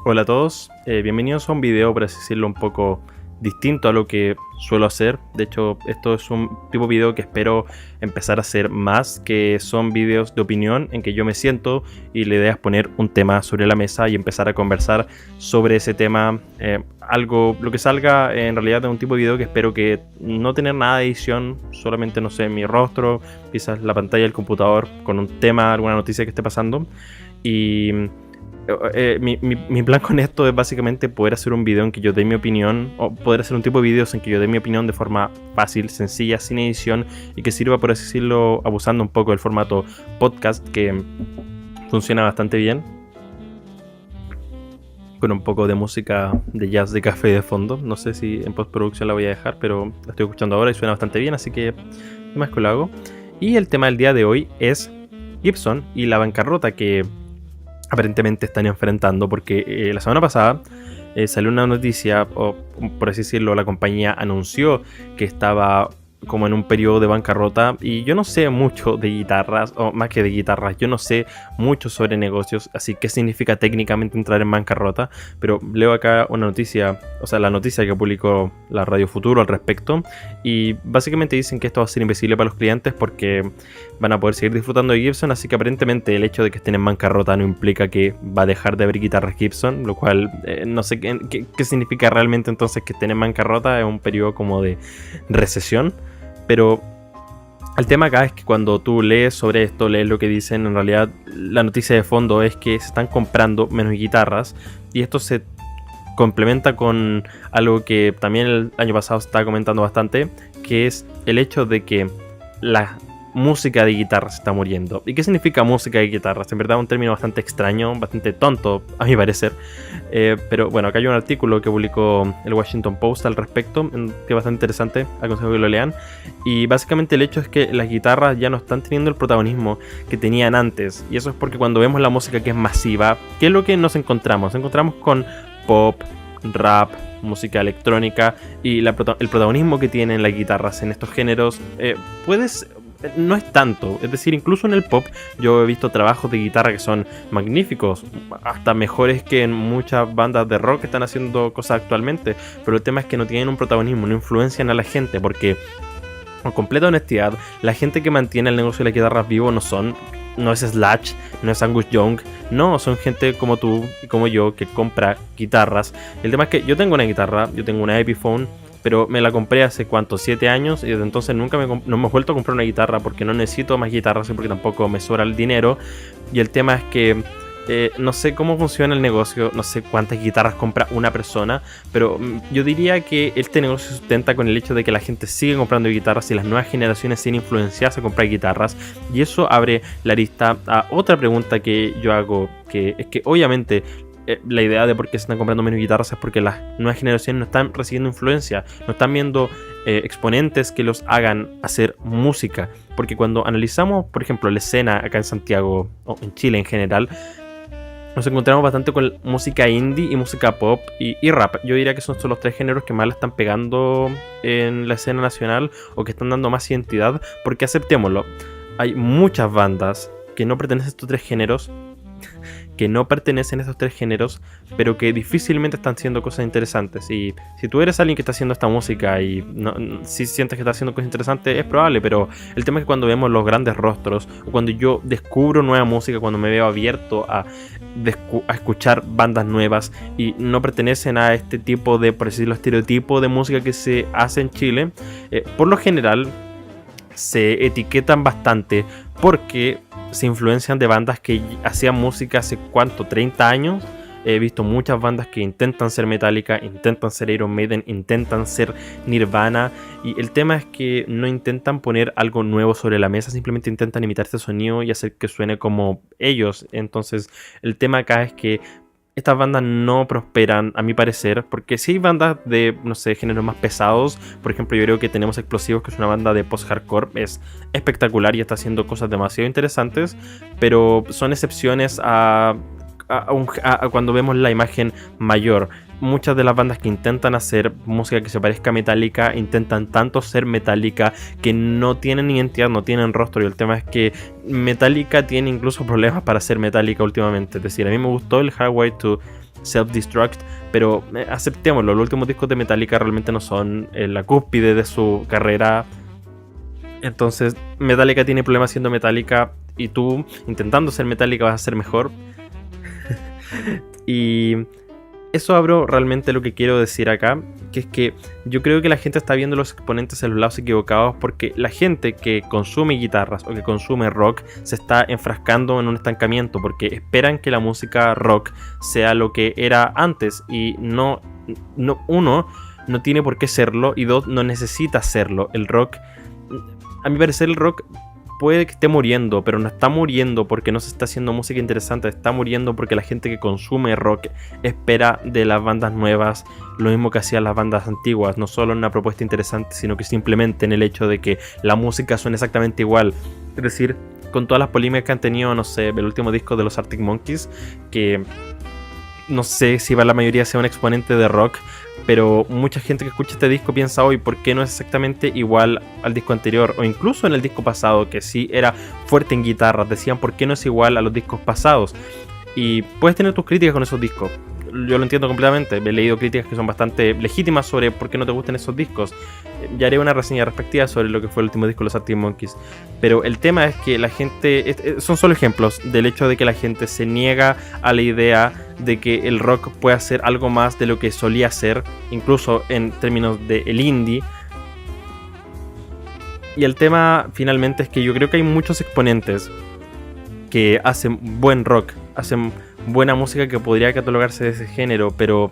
Hola a todos, bienvenidos a un video, por así decirlo, un poco distinto a lo que suelo hacer. De hecho, esto es un tipo de video que espero empezar a hacer más, que son videos de opinión en que yo me siento y la idea es poner un tema sobre la mesa y empezar a conversar sobre ese tema. Lo que salga en realidad de un tipo de video que espero que no tener nada de edición, solamente, no sé, mi rostro, quizás la pantalla del computador con un tema, alguna noticia que esté pasando. Y mi plan con esto es básicamente poder hacer un video en que yo dé mi opinión, o poder hacer un tipo de videos en que yo dé mi opinión de forma fácil, sencilla, sin edición, y que sirva, por así decirlo, abusando un poco del formato podcast, que funciona bastante bien, con un poco de música de jazz de café de fondo. No sé si en postproducción la voy a dejar, pero la estoy escuchando ahora y suena bastante bien, así que más que lo hago. Y el tema del día de hoy es Gibson y la bancarrota que aparentemente están enfrentando, porque la semana pasada salió una noticia, o por así decirlo, la compañía anunció que estaba como en un periodo de bancarrota, y yo no sé mucho de guitarras, o más que de guitarras, yo no sé mucho sobre negocios, así que significa técnicamente entrar en bancarrota, pero leo acá una noticia, o sea, la noticia que publicó la Radio Futuro al respecto, y básicamente dicen que esto va a ser invisible para los clientes porque van a poder seguir disfrutando de Gibson, así que aparentemente el hecho de que estén en bancarrota no implica que va a dejar de haber guitarras Gibson, lo cual no sé qué significa realmente entonces que estén en bancarrota. Es un periodo como de recesión. Pero el tema acá es que cuando tú lees sobre esto, lees lo que dicen, en realidad la noticia de fondo es que se están comprando menos guitarras, y esto se complementa con algo que también el año pasado se estaba comentando bastante, que es el hecho de que la música de guitarras se está muriendo. ¿Y qué significa música de guitarras? En verdad es un término bastante extraño, bastante tonto a mi parecer, pero bueno, acá hay un artículo que publicó el Washington Post al respecto, que es bastante interesante, aconsejo que lo lean. Y básicamente el hecho es que las guitarras ya no están teniendo el protagonismo que tenían antes, y eso es porque cuando vemos la música que es masiva, ¿qué es lo que nos encontramos? Nos encontramos con pop, rap, música electrónica, y el protagonismo que tienen las guitarras en estos géneros no es tanto. Es decir, incluso en el pop yo he visto trabajos de guitarra que son magníficos, hasta mejores que en muchas bandas de rock que están haciendo cosas actualmente, pero el tema es que no tienen un protagonismo, no influencian a la gente, porque con completa honestidad, la gente que mantiene el negocio de las guitarras vivo no es Slash, no es Angus Young, no, son gente como tú y como yo que compra guitarras. El tema es que yo tengo una guitarra, yo tengo una Epiphone, pero me la compré hace 7 años, y desde entonces nunca no me he vuelto a comprar una guitarra porque no necesito más guitarras y porque tampoco me sobra el dinero. Y el tema es que no sé cómo funciona el negocio, no sé cuántas guitarras compra una persona, pero yo diría que este negocio se sustenta con el hecho de que la gente sigue comprando guitarras y las nuevas generaciones siguen influenciadas a comprar guitarras. Y eso abre la arista a otra pregunta que yo hago, que es que obviamente la idea de por qué se están comprando menos guitarras es porque las nuevas generaciones no están recibiendo influencia, no están viendo exponentes que los hagan hacer música. Porque cuando analizamos, por ejemplo, la escena acá en Santiago, o en Chile en general, nos encontramos bastante con música indie y música pop y rap. Yo diría que son los 3 géneros que más la están pegando en la escena nacional, o que están dando más identidad, porque aceptémoslo, hay muchas bandas que no pertenecen a estos 3 géneros, pero que difícilmente están haciendo cosas interesantes. Y si tú eres alguien que está haciendo esta música y si sientes que está haciendo cosas interesantes, es probable, pero el tema es que cuando vemos los grandes rostros, o cuando yo descubro nueva música, cuando me veo abierto a escuchar bandas nuevas y no pertenecen a este tipo de, por decirlo, estereotipo de música que se hace en Chile, por lo general se etiquetan bastante porque se influencian de bandas que hacían música hace 30 años. He visto muchas bandas que intentan ser Metallica, intentan ser Iron Maiden, intentan ser Nirvana, y el tema es que no intentan poner algo nuevo sobre la mesa, simplemente intentan imitar este sonido y hacer que suene como ellos. Entonces el tema acá es que estas bandas no prosperan, a mi parecer, porque si hay bandas de, no sé, géneros más pesados. Por ejemplo, yo creo que Tenemos Explosivos, que es una banda de post-hardcore, es espectacular y está haciendo cosas demasiado interesantes, pero son excepciones a cuando vemos la imagen mayor. Muchas de las bandas que intentan hacer música que se parezca a Metallica intentan tanto ser Metallica que no tienen identidad, no tienen rostro, y el tema es que Metallica tiene incluso problemas para ser Metallica últimamente. Es decir, a mí me gustó el Highway to Self-Destruct, pero aceptémoslo, los últimos discos de Metallica realmente no son la cúspide de su carrera. Entonces Metallica tiene problemas siendo Metallica y tú intentando ser Metallica vas a ser mejor. Y eso abro realmente lo que quiero decir acá, que es que yo creo que la gente está viendo los exponentes en los lados equivocados, porque la gente que consume guitarras o que consume rock se está enfrascando en un estancamiento, porque esperan que la música rock sea lo que era antes, y uno, no tiene por qué serlo, y dos, no necesita serlo. El rock, a mi parecer, el rock puede que esté muriendo, pero no está muriendo porque no se está haciendo música interesante, está muriendo porque la gente que consume rock espera de las bandas nuevas lo mismo que hacían las bandas antiguas, no solo en una propuesta interesante, sino que simplemente en el hecho de que la música suene exactamente igual. Es decir, con todas las polémicas que han tenido, no sé, el último disco de los Arctic Monkeys, que no sé si la mayoría sea un exponente de rock, pero mucha gente que escucha este disco piensa hoy por qué no es exactamente igual al disco anterior, o incluso en el disco pasado, que sí era fuerte en guitarras, decían por qué no es igual a los discos pasados. Y puedes tener tus críticas con esos discos, yo lo entiendo completamente, he leído críticas que son bastante legítimas sobre por qué no te gustan esos discos. Ya haré una reseña respectiva sobre lo que fue el último disco de los Arctic Monkeys, pero el tema es que la gente, son solo ejemplos del hecho de que la gente se niega a la idea de que el rock pueda ser algo más de lo que solía ser, incluso en términos de el indie. Y el tema finalmente es que yo creo que hay muchos exponentes que hacen buen rock, hacen buena música que podría catalogarse de ese género, pero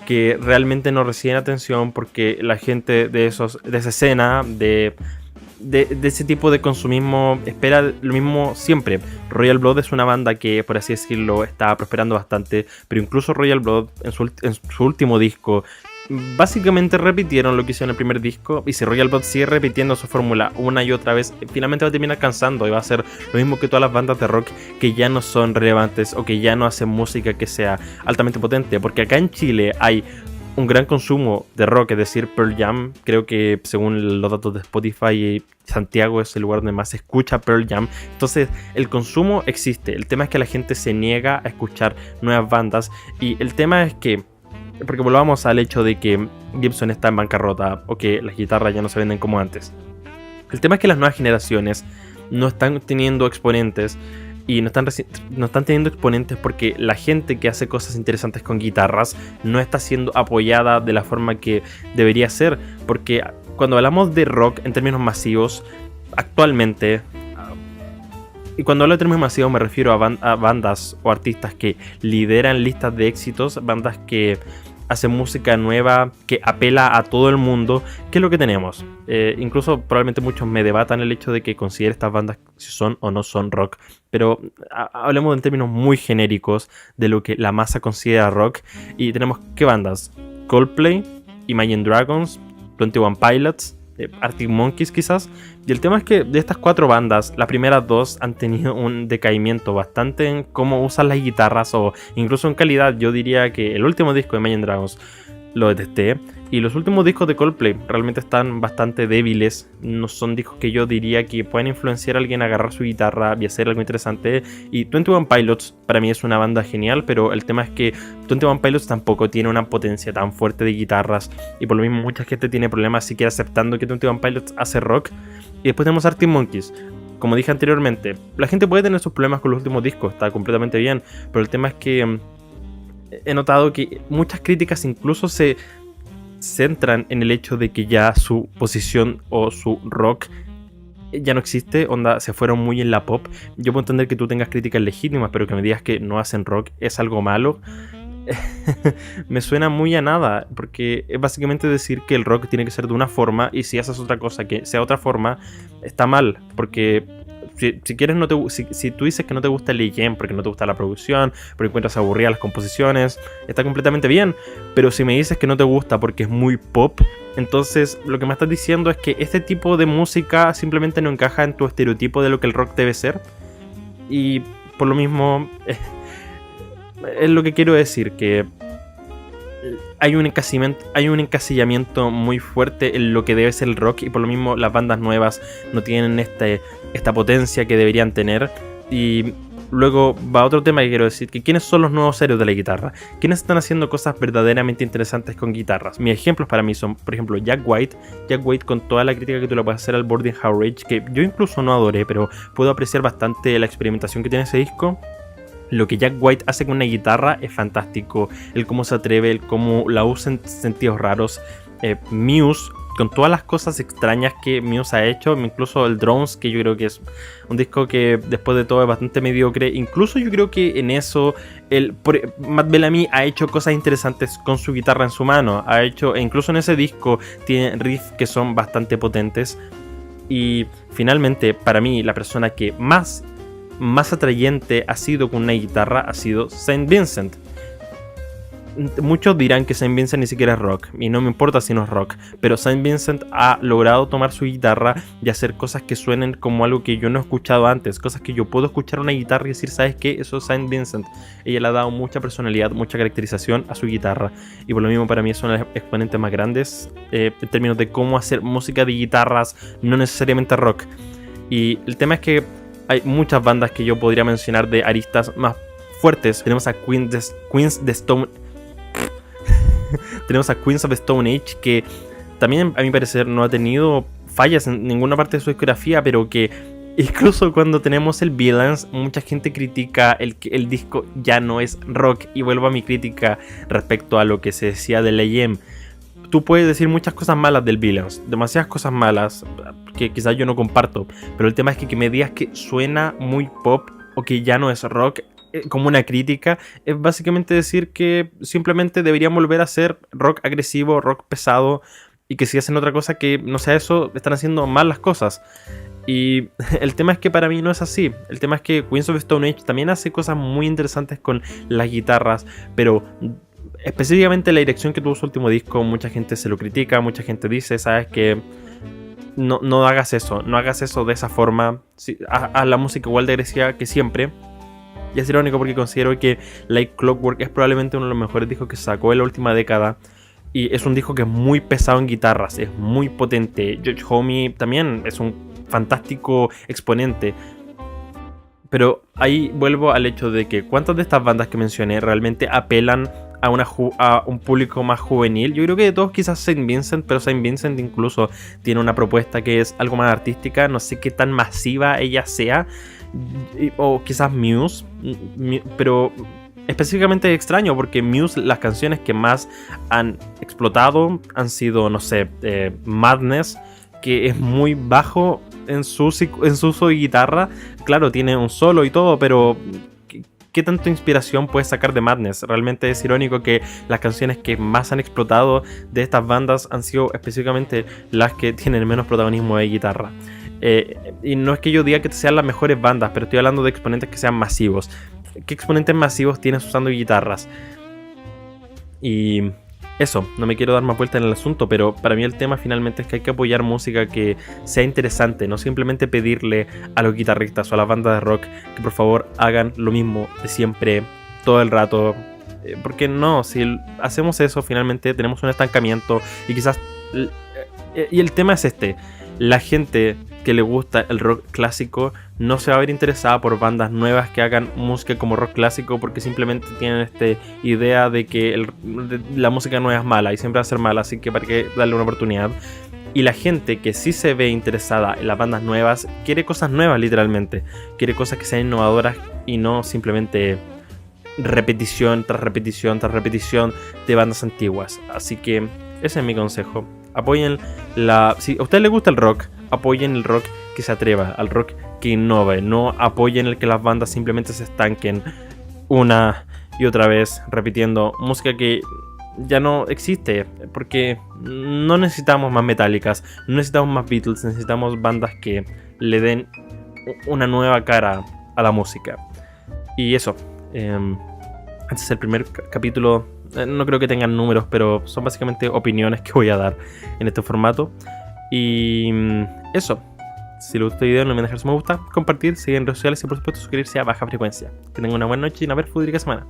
que realmente no reciben atención porque la gente de esa escena, de ese tipo de consumismo, espera lo mismo siempre. Royal Blood es una banda que, por así decirlo, está prosperando bastante, pero incluso Royal Blood en su último disco básicamente repitieron lo que hicieron en el primer disco, y si Royal Blood sigue repitiendo su fórmula una y otra vez, finalmente va a terminar cansando y va a ser lo mismo que todas las bandas de rock que ya no son relevantes o que ya no hacen música que sea altamente potente, porque acá en Chile hay un gran consumo de rock, es decir, Pearl Jam, creo que según los datos de Spotify, Santiago es el lugar donde más se escucha Pearl Jam. Entonces el consumo existe, el tema es que la gente se niega a escuchar nuevas bandas, y el tema es que, porque volvamos al hecho de que Gibson está en bancarrota o que las guitarras ya no se venden como antes, el tema es que las nuevas generaciones no están teniendo exponentes, y no están teniendo exponentes porque la gente que hace cosas interesantes con guitarras no está siendo apoyada de la forma que debería ser, porque cuando hablamos de rock en términos masivos actualmente, y cuando hablo de términos masivos me refiero a bandas o artistas que lideran listas de éxitos, bandas que hacen música nueva, que apela a todo el mundo. ¿Qué es lo que tenemos? Incluso probablemente muchos me debatan el hecho de que considere estas bandas si son o no son rock, pero hablemos en términos muy genéricos de lo que la masa considera rock. Y tenemos, ¿qué bandas? Coldplay, Imagine Dragons, 21 Pilots, Arctic Monkeys quizás. Y el tema es que de estas 4 bandas, las primeras 2 han tenido un decaimiento bastante en cómo usan las guitarras, o incluso en calidad. Yo diría que el último disco de Imagine Dragons lo detesté, y los últimos discos de Coldplay realmente están bastante débiles. No son discos que yo diría que pueden influenciar a alguien a agarrar su guitarra y hacer algo interesante. Y 21 Pilots para mí es una banda genial, pero el tema es que 21 Pilots tampoco tiene una potencia tan fuerte de guitarras, y por lo mismo mucha gente tiene problemas siquiera aceptando que 21 Pilots hace rock. Y después tenemos Arctic Monkeys. Como dije anteriormente, la gente puede tener sus problemas con los últimos discos, está completamente bien, pero el tema es que he notado que muchas críticas incluso se centran en el hecho de que ya su posición o su rock ya no existe, onda, se fueron muy en la pop. Yo puedo entender que tú tengas críticas legítimas, pero que me digas que no hacen rock es algo malo. Me suena muy a nada, porque es básicamente decir que el rock tiene que ser de una forma, y si haces otra cosa que sea otra forma, está mal, porque si quieres si tú dices que no te gusta el Leyen porque no te gusta la producción, porque encuentras aburridas las composiciones, está completamente bien. Pero si me dices que no te gusta porque es muy pop, entonces lo que me estás diciendo es que este tipo de música simplemente no encaja en tu estereotipo de lo que el rock debe ser. Y por lo mismo es lo que quiero decir, que hay un encasillamiento muy fuerte en lo que debe ser el rock, y por lo mismo las bandas nuevas no tienen esta potencia que deberían tener. Y luego va otro tema que quiero decir, que quiénes son los nuevos héroes de la guitarra, quiénes están haciendo cosas verdaderamente interesantes con guitarras. Mis ejemplos para mí son, por ejemplo, Jack White con toda la crítica que tú le puedes hacer al Boarding House Rage, que yo incluso no adoré, pero puedo apreciar bastante la experimentación que tiene ese disco. Lo que Jack White hace con una guitarra es fantástico, el cómo se atreve, el cómo la usa en sentidos raros. Muse, con todas las cosas extrañas que Muse ha hecho, incluso el Drones, que yo creo que es un disco que después de todo es bastante mediocre. Incluso yo creo que en eso Matt Bellamy ha hecho cosas interesantes con su guitarra en su mano. Ha hecho, incluso en ese disco tiene riffs que son bastante potentes. Y finalmente, para mí, la persona que más atrayente ha sido con una guitarra ha sido Saint Vincent. Muchos dirán que Saint Vincent ni siquiera es rock, y no me importa si no es rock, pero Saint Vincent ha logrado tomar su guitarra y hacer cosas que suenen como algo que yo no he escuchado antes, cosas que yo puedo escuchar una guitarra y decir, ¿sabes qué? Eso es Saint Vincent. Ella le ha dado mucha personalidad, mucha caracterización a su guitarra, y por lo mismo para mí son los exponentes más grandes en términos de cómo hacer música de guitarras, no necesariamente rock. Y el tema es que hay muchas bandas que yo podría mencionar de aristas más fuertes. Tenemos a Queens of Stone Age, que también a mi parecer no ha tenido fallas en ninguna parte de su discografía, pero que incluso cuando tenemos el Villains, mucha gente critica que el disco ya no es rock. Y vuelvo a mi crítica respecto a lo que se decía de L.A.M. Tú puedes decir muchas cosas malas del Villains, demasiadas cosas malas que quizás yo no comparto, pero el tema es que me digas que suena muy pop o que ya no es rock como una crítica, es básicamente decir que simplemente deberían volver a hacer rock agresivo, rock pesado, y que si hacen otra cosa que no sea eso, están haciendo mal las cosas. Y el tema es que para mí no es así. El tema es que Queens of Stone Age también hace cosas muy interesantes con las guitarras, pero específicamente la dirección que tuvo su último disco, mucha gente se lo critica, mucha gente dice, sabes que no hagas eso, no hagas eso de esa forma, haz la música igual de agresiva que siempre. Y es irónico porque considero que Like Clockwork es probablemente uno de los mejores discos que sacó en la última década. Y es un disco que es muy pesado en guitarras, es muy potente. George Homme también es un fantástico exponente. Pero ahí vuelvo al hecho de que cuántas de estas bandas que mencioné realmente apelan a un público más juvenil. Yo creo que de todos quizás Saint Vincent, pero Saint Vincent incluso tiene una propuesta que es algo más artística. No sé qué tan masiva ella sea. O quizás Muse, pero específicamente extraño porque Muse, las canciones que más han explotado han sido, no sé, Madness, que es muy bajo en su uso de guitarra. Claro, tiene un solo y todo, pero ¿qué tanta inspiración puedes sacar de Madness? Realmente es irónico que las canciones que más han explotado de estas bandas han sido específicamente las que tienen menos protagonismo de guitarra. Y no es que yo diga que sean las mejores bandas, pero estoy hablando de exponentes que sean masivos. ¿Qué exponentes masivos tienes usando guitarras? Y eso, no me quiero dar más vuelta en el asunto, pero para mí el tema finalmente es que hay que apoyar música que sea interesante, no simplemente pedirle a los guitarristas o a las bandas de rock que por favor hagan lo mismo de siempre, todo el rato. Porque no, si hacemos eso finalmente tenemos un estancamiento y quizás... Y el tema es este, la gente que le gusta el rock clásico no se va a ver interesada por bandas nuevas que hagan música como rock clásico porque simplemente tienen esta idea de que la música no es mala y siempre va a ser mala, así que para qué darle una oportunidad. Y la gente que sí se ve interesada en las bandas nuevas quiere cosas nuevas literalmente, quiere cosas que sean innovadoras y no simplemente repetición tras repetición tras repetición de bandas antiguas. Así que ese es mi consejo. Apoyen si a ustedes les gusta el rock, apoyen el rock que se atreva, al rock que innove. No apoyen el que las bandas simplemente se estanquen una y otra vez repitiendo música que ya no existe, porque no necesitamos más Metallicas, no necesitamos más Beatles, necesitamos bandas que le den una nueva cara a la música. Y eso, este es el primer capítulo. No creo que tengan números, pero son básicamente opiniones que voy a dar en este formato. Y eso, si les gustó el video no olviden dejar su me gusta, compartir, seguir en redes sociales y por supuesto suscribirse a Baja Frecuencia. Que tengan una buena noche y una perfecta semana.